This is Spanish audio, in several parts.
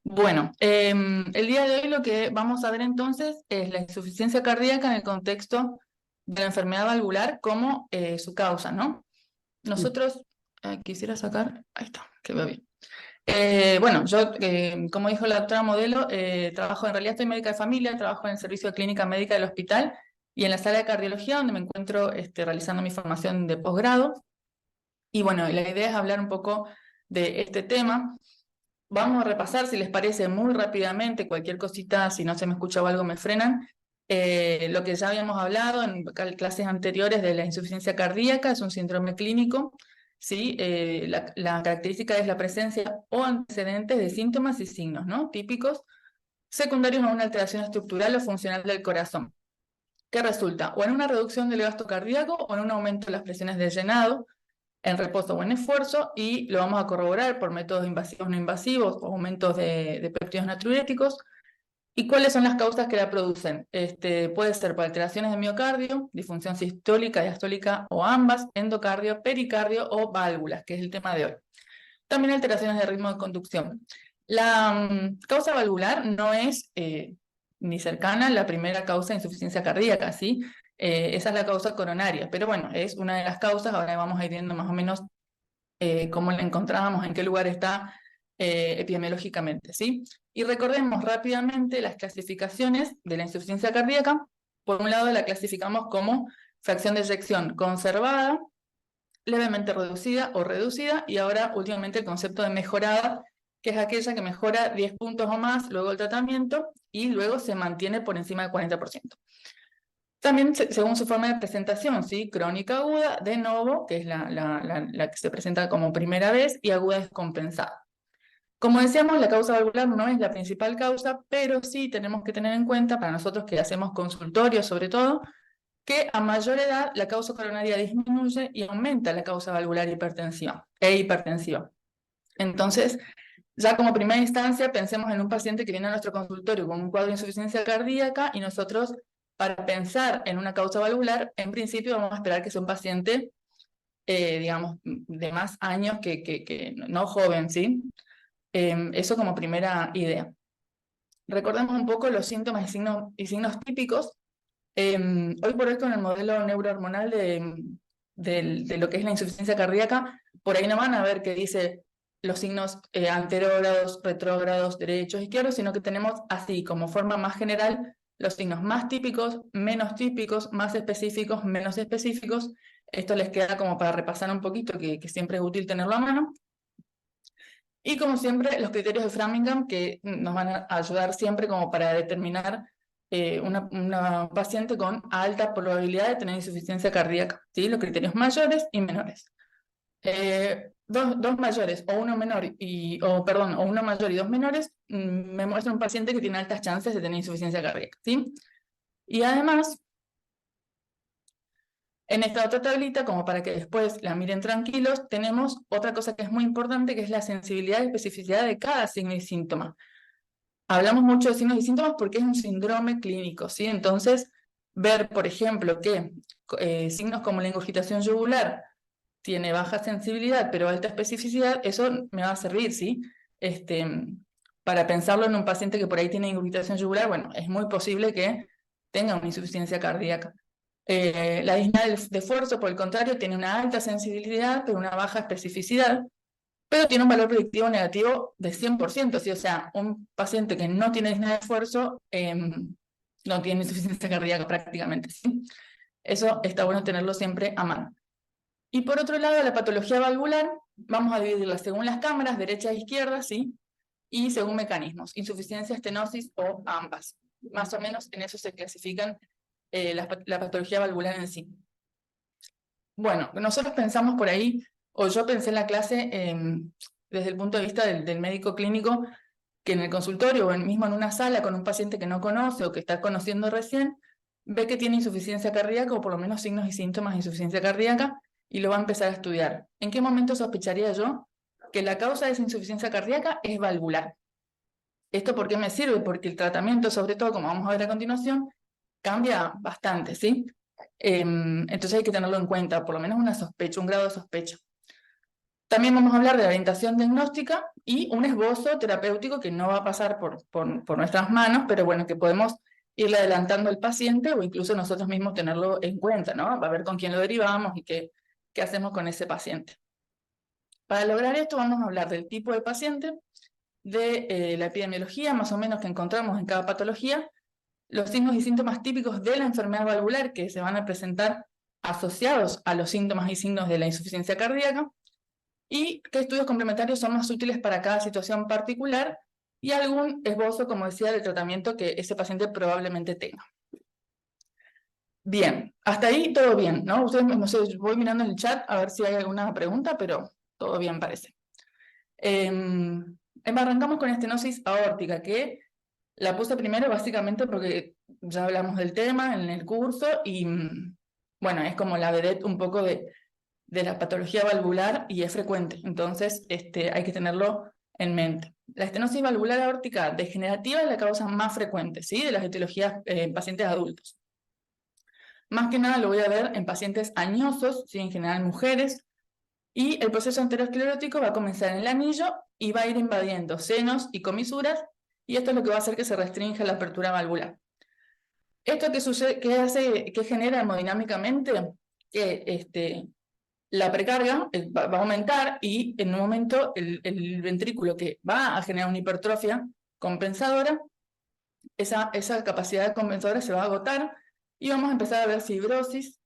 Bueno, el día de hoy lo que vamos a ver entonces es la insuficiencia cardíaca en el contexto de la enfermedad valvular como su causa, ¿no? Nosotros, quisiera sacar, ahí está, que veo bien. Bueno, yo, como dijo la doctora Modelo, trabajo, en realidad estoy médica de familia, trabajo en el servicio de clínica médica del hospital y en la sala de cardiología donde me encuentro realizando mi formación de posgrado. Y bueno, la idea es hablar un poco de este tema. Vamos a repasar, si les parece, muy rápidamente, cualquier cosita, si no se me escucha o algo, me frenan. Lo que ya habíamos hablado en clases anteriores de la insuficiencia cardíaca, es un síndrome clínico, ¿sí? La característica es la presencia o antecedentes de síntomas y signos, ¿no? Típicos, secundarios a una alteración estructural o funcional del corazón, que resulta o en una reducción del gasto cardíaco o en un aumento de las presiones de llenado, en reposo o en esfuerzo, y lo vamos a corroborar por métodos invasivos no invasivos o aumentos de péptidos natriuréticos. ¿Y cuáles son las causas que la producen? Puede ser por alteraciones de miocardio, disfunción sistólica, diastólica o ambas, endocardio, pericardio o válvulas, que es el tema de hoy. También alteraciones de ritmo de conducción. La causa valvular no es ni cercana a la primera causa de insuficiencia cardíaca, ¿sí? Esa es la causa coronaria, pero bueno, es una de las causas. Ahora vamos a ir viendo más o menos cómo la encontrábamos, en qué lugar está epidemiológicamente, ¿sí? Y recordemos rápidamente las clasificaciones de la insuficiencia cardíaca. Por un lado la clasificamos como fracción de eyección conservada, levemente reducida o reducida, y ahora últimamente el concepto de mejorada, que es aquella que mejora 10 puntos o más luego del tratamiento y luego se mantiene por encima del 40%. También según su forma de presentación, ¿sí? Crónica aguda, de novo, que es la que se presenta como primera vez, y aguda descompensada. Como decíamos, la causa valvular no es la principal causa, pero sí tenemos que tener en cuenta, para nosotros que hacemos consultorios sobre todo, que a mayor edad la causa coronaria disminuye y aumenta la causa valvular hipertensiva. Entonces, ya como primera instancia, pensemos en un paciente que viene a nuestro consultorio con un cuadro de insuficiencia cardíaca, y nosotros, para pensar en una causa valvular, en principio vamos a esperar que sea un paciente, digamos, de más años que no joven, ¿sí? Eso como primera idea. Recordemos un poco los síntomas y signos típicos. Hoy por hoy con el modelo neurohormonal de lo que es la insuficiencia cardíaca, por ahí no van a ver que dice los signos anterógrados, retrógrados, derechos, izquierdos, sino que tenemos así como forma más general los signos más típicos, menos típicos, más específicos, menos específicos. Esto les queda como para repasar un poquito, que siempre es útil tenerlo a mano. Y como siempre, los criterios de Framingham, que nos van a ayudar siempre como para determinar una paciente con alta probabilidad de tener insuficiencia cardíaca, ¿sí? Los criterios mayores y menores. Dos mayores o uno menor o uno mayor y dos menores me muestra un paciente que tiene altas chances de tener insuficiencia cardíaca, ¿sí? Y además, en esta otra tablita, como para que después la miren tranquilos, tenemos otra cosa que es muy importante, que es la sensibilidad y especificidad de cada signo y síntoma. Hablamos mucho de signos y síntomas porque es un síndrome clínico, ¿sí? Entonces, ver, por ejemplo, que signos como la ingurgitación yugular tiene baja sensibilidad pero alta especificidad, eso me va a servir, ¿sí? Este, para pensarlo en un paciente que por ahí tiene ingurgitación yugular, bueno, es muy posible que tenga una insuficiencia cardíaca. La disnea de esfuerzo, por el contrario, tiene una alta sensibilidad pero una baja especificidad, pero tiene un valor predictivo negativo de 100%, ¿sí? O sea, un paciente que no tiene disnea de esfuerzo no tiene insuficiencia cardíaca prácticamente, ¿sí? Eso está bueno tenerlo siempre a mano. Y por otro lado, la patología valvular, vamos a dividirla según las cámaras, derecha e izquierda, ¿sí? Y según mecanismos, insuficiencia, estenosis o ambas. Más o menos en eso se clasifican la patología valvular en sí. Bueno, nosotros pensamos por ahí, o yo pensé en la clase desde el punto de vista del médico clínico, que en el consultorio o mismo en una sala con un paciente que no conoce o que está conociendo recién, ve que tiene insuficiencia cardíaca o por lo menos signos y síntomas de insuficiencia cardíaca y lo va a empezar a estudiar. ¿En qué momento sospecharía yo que la causa de esa insuficiencia cardíaca es valvular? ¿Esto por qué me sirve? Porque el tratamiento, sobre todo, como vamos a ver a continuación, cambia bastante, ¿sí? Entonces hay que tenerlo en cuenta, por lo menos una sospecha, un grado de sospecha. También vamos a hablar de la orientación diagnóstica y un esbozo terapéutico que no va a pasar por nuestras manos, pero bueno, que podemos irle adelantando al paciente o incluso nosotros mismos tenerlo en cuenta, ¿no? A ver con quién lo derivamos y qué hacemos con ese paciente. Para lograr esto vamos a hablar del tipo de paciente, de la epidemiología más o menos que encontramos en cada patología, los signos y síntomas típicos de la enfermedad valvular que se van a presentar asociados a los síntomas y signos de la insuficiencia cardíaca, y qué estudios complementarios son más útiles para cada situación particular, y algún esbozo, como decía, del tratamiento que ese paciente probablemente tenga. Bien, hasta ahí todo bien, ¿no? Ustedes, no sé, voy mirando en el chat a ver si hay alguna pregunta, pero todo bien parece. Arrancamos con estenosis aórtica, que la puse primero básicamente porque ya hablamos del tema en el curso y, bueno, es como la vedette un poco de la patología valvular y es frecuente, entonces hay que tenerlo en mente. La estenosis valvular aórtica degenerativa es la causa más frecuente, ¿sí? De las etiologías en pacientes adultos. Más que nada lo voy a ver en pacientes añosos, ¿sí? En general mujeres, y el proceso aterosclerótico va a comenzar en el anillo y va a ir invadiendo senos y comisuras, y esto es lo que va a hacer que se restrinja la apertura valvular. ¿Esto qué sucede, qué genera hemodinámicamente? Que la precarga va a aumentar y en un momento el ventrículo que va a generar una hipertrofia compensadora, esa capacidad compensadora se va a agotar y vamos a empezar a ver fibrosis,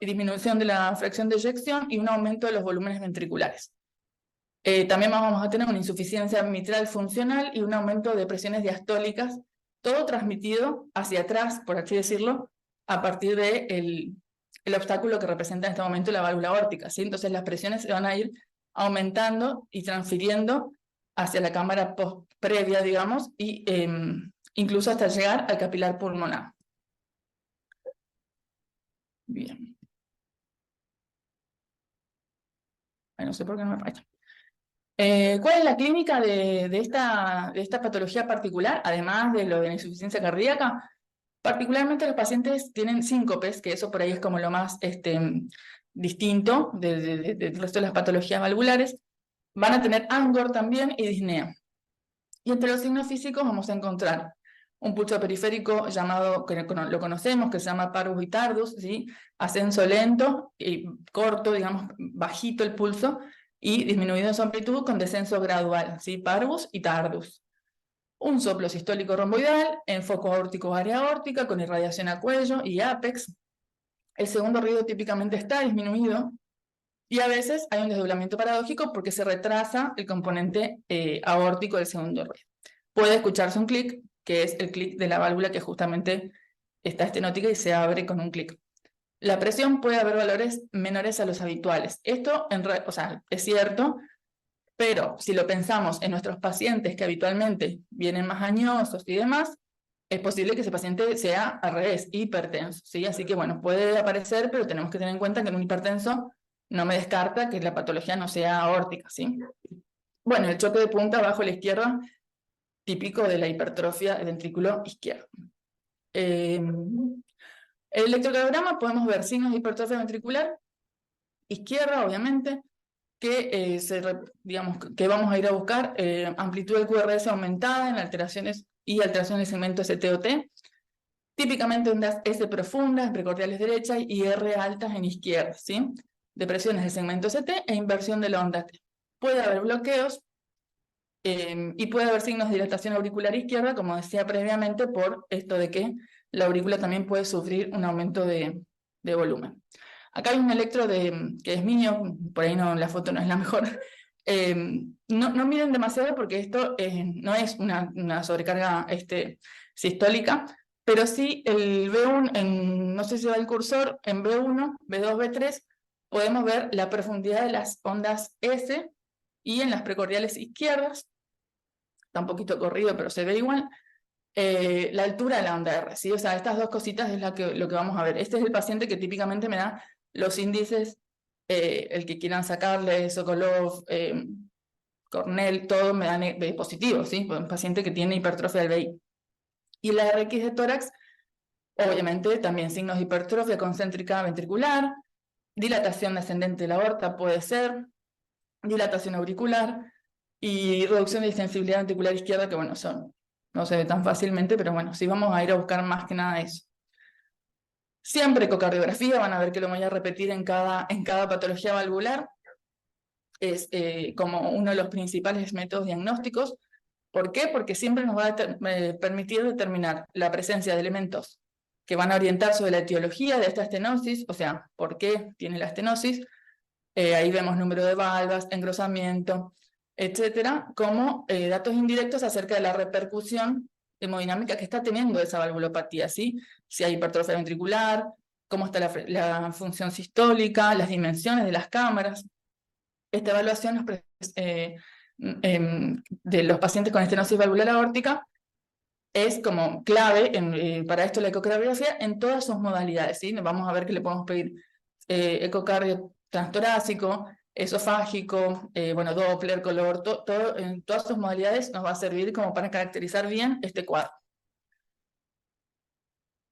disminución de la fracción de eyección y un aumento de los volúmenes ventriculares. También vamos a tener una insuficiencia mitral funcional y un aumento de presiones diastólicas, todo transmitido hacia atrás, por así decirlo, a partir del el obstáculo que representa en este momento la válvula aórtica, ¿sí? Entonces las presiones se van a ir aumentando y transfiriendo hacia la cámara previa, digamos, y incluso hasta llegar al capilar pulmonar. Bien. Ay, no sé por qué no me parece. ¿Cuál es la clínica de esta patología particular, además de lo de la insuficiencia cardíaca? Particularmente los pacientes tienen síncopes, que eso por ahí es como lo más distinto del resto de las patologías valvulares. Van a tener angor también y disnea. Y entre los signos físicos vamos a encontrar un pulso periférico llamado, que lo conocemos, que se llama parvus y tardus, ¿sí? Ascenso lento y corto, digamos, bajito el pulso, y disminuido en su amplitud con descenso gradual, ¿sí? Parvus y tardus. Un soplo sistólico romboidal, en foco aórtico o área aórtica, con irradiación a cuello y ápex. El segundo ruido típicamente está disminuido, y a veces hay un desdoblamiento paradójico porque se retrasa el componente aórtico del segundo ruido. Puede escucharse un clic, que es el clic de la válvula que justamente está estenótica y se abre con un clic. La presión puede haber valores menores a los habituales. Esto, o sea, es cierto, pero si lo pensamos en nuestros pacientes que habitualmente vienen más añosos y demás, es posible que ese paciente sea al revés, hipertenso, ¿sí? Así que bueno, puede aparecer, pero tenemos que tener en cuenta que en un hipertenso no me descarta que la patología no sea aórtica, ¿sí? Bueno, el choque de punta bajo la izquierda, típico de la hipertrofia del ventrículo izquierdo. El electrocardiograma podemos ver signos de hipertrofia ventricular izquierda, obviamente, que, digamos, que vamos a ir a buscar amplitud del QRS aumentada en alteraciones del segmento ST-OT, típicamente ondas S profundas, precordiales derechas y R altas en izquierda, ¿sí? Depresiones del segmento ST e inversión de la onda T. Puede haber bloqueos y puede haber signos de dilatación auricular izquierda, como decía previamente, por esto de que la aurícula también puede sufrir un aumento de volumen. Acá hay un electro que es mío, por ahí no, la foto no es la mejor. No miren demasiado porque esto no es una sobrecarga sistólica, pero sí el B1, no sé si va el cursor, en B1, B2, B3, podemos ver la profundidad de las ondas S y en las precordiales izquierdas, está un poquito corrido pero se ve igual, la altura de la onda R, ¿sí? O sea, estas dos cositas es lo que vamos a ver. Este es el paciente que típicamente me da los índices, el que quieran sacarle, Sokolov, Cornell, todo me dan positivos, ¿sí? Un paciente que tiene hipertrofia del VI. Y la RX de tórax, obviamente también signos de hipertrofia concéntrica ventricular, dilatación descendente de la aorta puede ser, dilatación auricular y reducción de distensibilidad ventricular izquierda, que bueno, no se ve tan fácilmente, pero bueno, sí vamos a ir a buscar más que nada eso. Siempre ecocardiografía, van a ver que lo voy a repetir en cada patología valvular, es como uno de los principales métodos diagnósticos. ¿Por qué? Porque siempre nos va a permitir determinar la presencia de elementos que van a orientar sobre la etiología de esta estenosis, o sea, por qué tiene la estenosis. Ahí vemos número de valvas, engrosamiento, etcétera, como datos indirectos acerca de la repercusión hemodinámica que está teniendo esa valvulopatía, ¿sí? Si hay hipertrofia ventricular, cómo está la función sistólica, las dimensiones de las cámaras. Esta evaluación de los pacientes con estenosis valvular aórtica es como clave para esto la ecocardiografía en todas sus modalidades, ¿sí? Vamos a ver que le podemos pedir ecocardio transtorácico, esofágico, bueno, Doppler, color, en todas sus modalidades nos va a servir como para caracterizar bien este cuadro.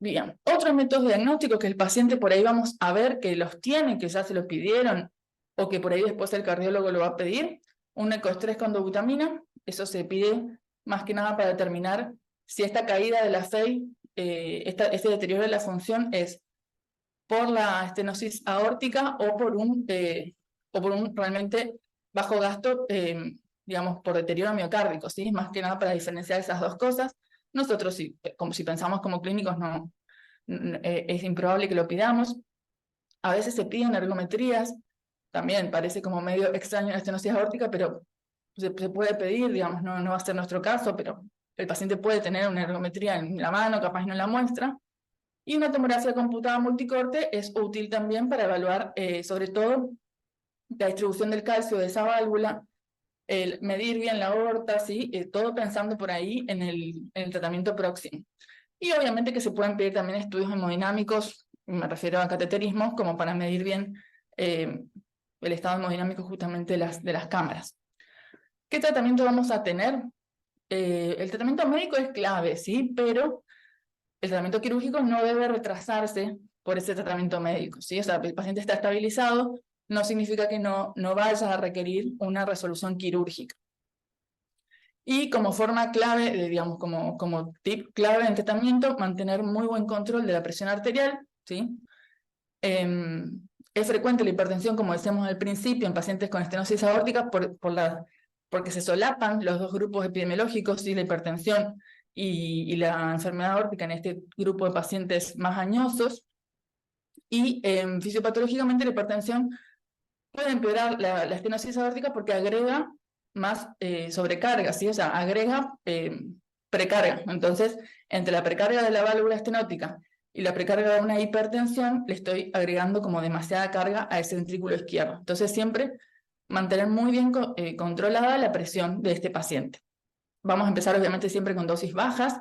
Bien, otros métodos diagnósticos que el paciente por ahí vamos a ver que los tiene, que ya se los pidieron, o que por ahí después el cardiólogo lo va a pedir, un ecoestrés con dobutamina, eso se pide más que nada para determinar si esta caída de la FEI, este deterioro de la función es por la estenosis aórtica o por un realmente bajo gasto, digamos, por deterioro miocárdico, ¿sí? Más que nada para diferenciar esas dos cosas. Nosotros, si pensamos como clínicos, es improbable que lo pidamos. A veces se piden ergometrías, también parece como medio extraño la estenosis aórtica, pero se puede pedir, digamos, no va a ser nuestro caso, pero el paciente puede tener una ergometría en la mano, capaz no la muestra. Y una tomografía computada multicorte es útil también para evaluar, sobre todo, la distribución del calcio de esa válvula, el medir bien la aorta, ¿sí? Todo pensando por ahí en el tratamiento próximo. Y obviamente que se pueden pedir también estudios hemodinámicos, me refiero a cateterismos, como para medir bien el estado hemodinámico justamente de las cámaras. ¿Qué tratamiento vamos a tener? El tratamiento médico es clave, ¿sí? Pero el tratamiento quirúrgico no debe retrasarse por ese tratamiento médico, ¿sí? O sea, el paciente está estabilizado, no significa que no vaya a requerir una resolución quirúrgica. Y como forma clave, digamos, como tip clave en tratamiento, mantener muy buen control de la presión arterial, ¿sí? Es frecuente la hipertensión, como decíamos al principio, en pacientes con estenosis aórtica porque se solapan los dos grupos epidemiológicos, ¿sí? La hipertensión y la enfermedad aórtica en este grupo de pacientes más añosos. Y fisiopatológicamente la hipertensión puede empeorar la estenosis aórtica porque agrega más sobrecarga, ¿sí? O sea, agrega precarga. Entonces, entre la precarga de la válvula estenótica y la precarga de una hipertensión, le estoy agregando como demasiada carga a ese ventrículo izquierdo. Entonces, siempre mantener muy bien controlada la presión de este paciente. Vamos a empezar, obviamente, siempre con dosis bajas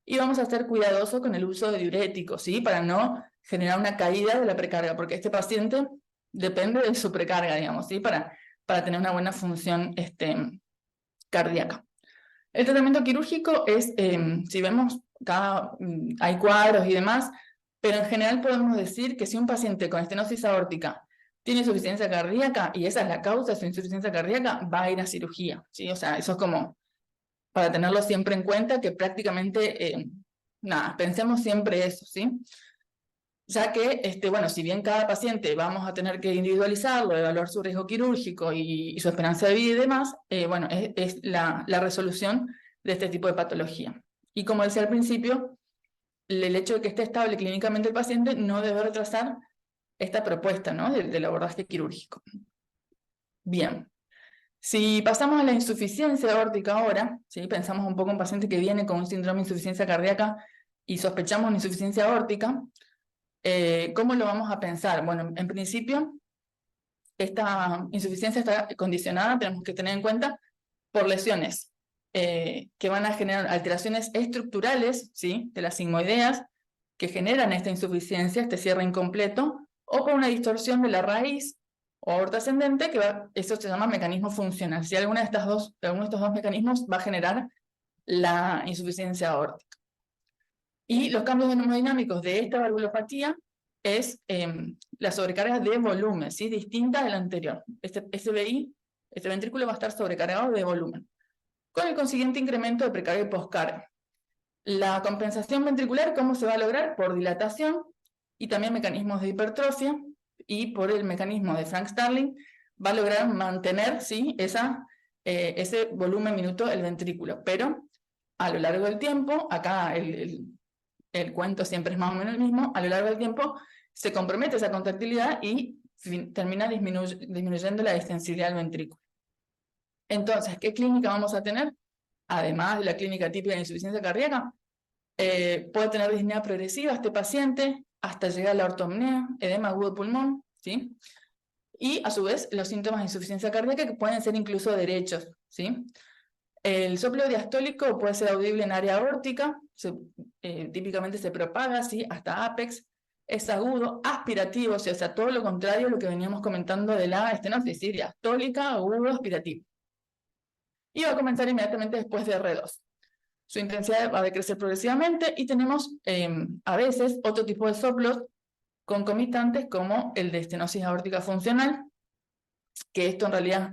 y vamos a ser cuidadosos con el uso de diuréticos, ¿sí? Para no generar una caída de la precarga, porque este paciente depende de su precarga, digamos, ¿sí? Para tener una buena función cardíaca. El tratamiento quirúrgico es, si vemos, hay cuadros y demás, pero en general podemos decir que si un paciente con estenosis aórtica tiene insuficiencia cardíaca, y esa es la causa de su insuficiencia cardíaca, va a ir a cirugía, ¿sí? O sea, eso es como para tenerlo siempre en cuenta, que prácticamente, nada, pensemos siempre eso, ¿sí? Ya que, bueno, si bien cada paciente vamos a tener que individualizarlo, evaluar su riesgo quirúrgico y su esperanza de vida y demás, bueno, es la resolución de este tipo de patología. Y como decía al principio, el hecho de que esté estable clínicamente el paciente no debe retrasar esta propuesta, ¿no? Del abordaje quirúrgico. Bien. Si pasamos a la insuficiencia aórtica ahora, ¿sí? Pensamos un poco en un paciente que viene con un síndrome de insuficiencia cardíaca y sospechamos una insuficiencia aórtica, ¿cómo lo vamos a pensar? Bueno, en principio, esta insuficiencia está condicionada, tenemos que tener en cuenta, por lesiones que van a generar alteraciones estructurales, ¿sí? De las sigmoideas que generan esta insuficiencia, este cierre incompleto, o por una distorsión de la raíz o aorta ascendente, eso se llama mecanismo funcional. Si alguno de estos dos mecanismos va a generar la insuficiencia aórtica. Y los cambios hemodinámicos de esta valvulopatía es la sobrecarga de volumen, ¿sí? Distinta de la anterior. Este SBI este ventrículo va a estar sobrecargado de volumen, con el consiguiente incremento de precarga y poscarga. La compensación ventricular, ¿cómo se va a lograr? Por dilatación y también mecanismos de hipertrofia, y por el mecanismo de Frank Starling va a lograr mantener, ¿sí?, ese volumen minuto del ventrículo, pero a lo largo del tiempo, acá el cuento siempre es más o menos el mismo, a lo largo del tiempo se compromete esa contractilidad y termina disminuyendo la extensibilidad del ventrículo. Entonces, ¿qué clínica vamos a tener? Además de la clínica típica de insuficiencia cardíaca, puede tener disnea progresiva este paciente hasta llegar a la ortopnea, edema agudo de pulmón, ¿sí? Y a su vez los síntomas de insuficiencia cardíaca que pueden ser incluso derechos, ¿sí? El soplo diastólico puede ser audible en área aórtica, típicamente se propaga, ¿sí?, hasta ápex, es agudo, aspirativo, o sea, todo lo contrario a lo que veníamos comentando de la estenosis, ¿sí?, diastólica, agudo, aspirativo. Y va a comenzar inmediatamente después de R2. Su intensidad va a decrecer progresivamente y tenemos a veces otro tipo de soplos concomitantes como el de estenosis aórtica funcional, que esto en realidad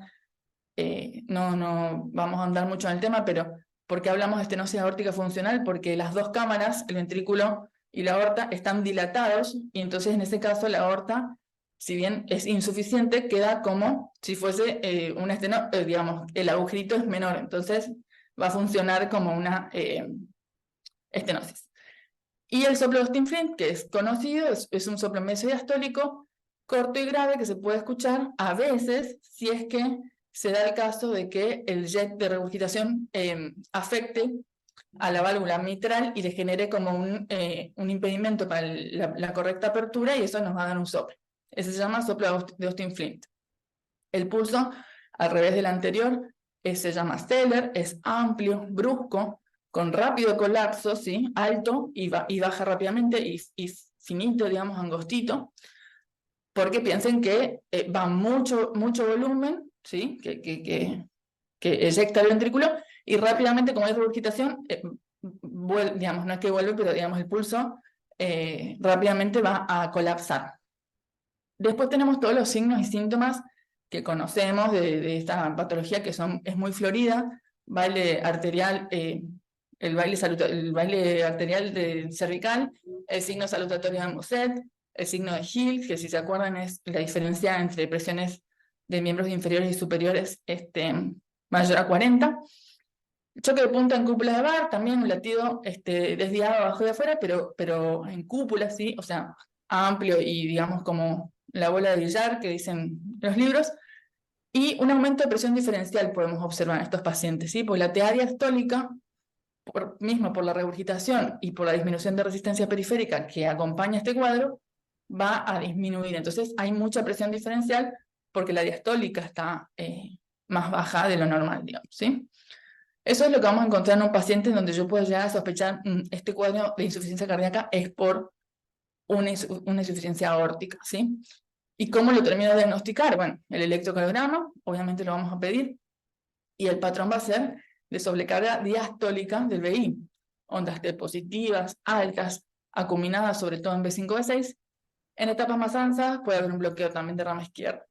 no vamos a andar mucho en el tema, pero ¿por qué hablamos de estenosis aórtica funcional? Porque las dos cámaras, el ventrículo y la aorta, están dilatados y entonces en ese caso la aorta, si bien es insuficiente, queda como si fuese una estenosis, digamos, el agujerito es menor, entonces va a funcionar como una estenosis. Y el soplo de Austin-Flint, que es conocido, es un soplo mesodiastólico corto y grave que se puede escuchar a veces si es que se da el caso de que el jet de regurgitación afecte a la válvula mitral y le genere como un impedimento para la correcta apertura, y eso nos va a dar un soplo. Ese se llama soplo de Austin-Flint. El pulso, al revés del anterior, se llama Stellar, es amplio, brusco, con rápido colapso, ¿sí?, alto y baja rápidamente y finito, digamos, angostito, porque piensen que va mucho volumen, ¿sí?, que eyecta el ventrículo y rápidamente, como hay regurgitación, digamos, no es que vuelve, pero digamos el pulso rápidamente va a colapsar. Después tenemos todos los signos y síntomas que conocemos de esta patología, que es muy florida: baile arterial, el baile arterial cervical, el signo salutatorio de Mosset, el signo de Hill, que si se acuerdan es la diferencia entre presiones de miembros inferiores y superiores mayor a 40. Choque de punta en cúpula de Barr, también un latido desviado abajo y afuera, pero en cúpula, ¿sí? O sea, amplio y digamos como la bola de billar que dicen los libros. Y un aumento de presión diferencial podemos observar en estos pacientes, ¿sí? Porque la TA diastólica, mismo por la regurgitación y por la disminución de resistencia periférica que acompaña este cuadro, va a disminuir. Entonces hay mucha presión diferencial porque la diastólica está más baja de lo normal, digamos, ¿sí? Eso es lo que vamos a encontrar en un paciente en donde yo puedo llegar a sospechar este cuadro de insuficiencia cardíaca es por una insuficiencia aórtica, ¿sí? ¿Y cómo lo termino de diagnosticar? Bueno, el electrocardiograma, obviamente lo vamos a pedir, y el patrón va a ser de sobrecarga diastólica del VI, ondas T positivas, altas, acuminadas sobre todo en B5, B6. En etapas más avanzadas puede haber un bloqueo también de rama izquierda.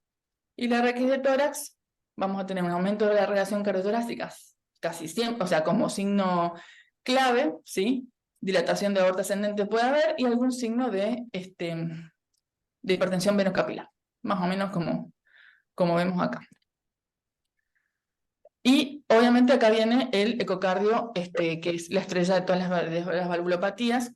Y la RX de tórax, vamos a tener un aumento de la irradiación cardiotorácica, casi siempre, o sea, como signo clave, ¿sí? Dilatación de aorta ascendente puede haber y algún signo de hipertensión venocapilar, más o menos como vemos acá. Y obviamente acá viene el ecocardio, que es la estrella de todas las valvulopatías.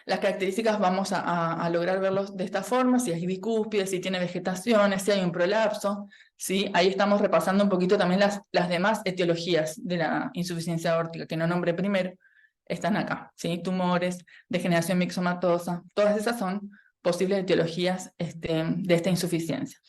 Las características vamos a lograr verlos de esta forma: si es bicúspide, si tiene vegetaciones, si hay un prolapso, ¿sí? Ahí estamos repasando un poquito también las demás etiologías de la insuficiencia aórtica, que no nombré primero, están acá, ¿sí? Tumores, degeneración mixomatosa, todas esas son posibles etiologías de esta insuficiencia.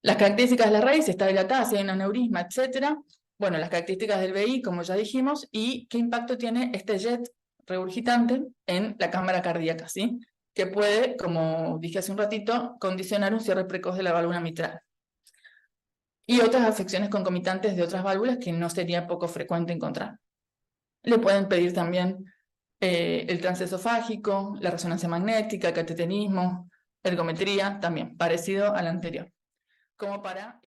Las características de la raíz: está dilatada, si hay un aneurisma, etc. Bueno, las características del VI, como ya dijimos, y qué impacto tiene este jet regurgitante en la cámara cardíaca, ¿sí? Que puede, como dije hace un ratito, condicionar un cierre precoz de la válvula mitral. Y otras afecciones concomitantes de otras válvulas que no sería poco frecuente encontrar. Le pueden pedir también el transesofágico, la resonancia magnética, el cateterismo, ergometría, también parecido al anterior. Como para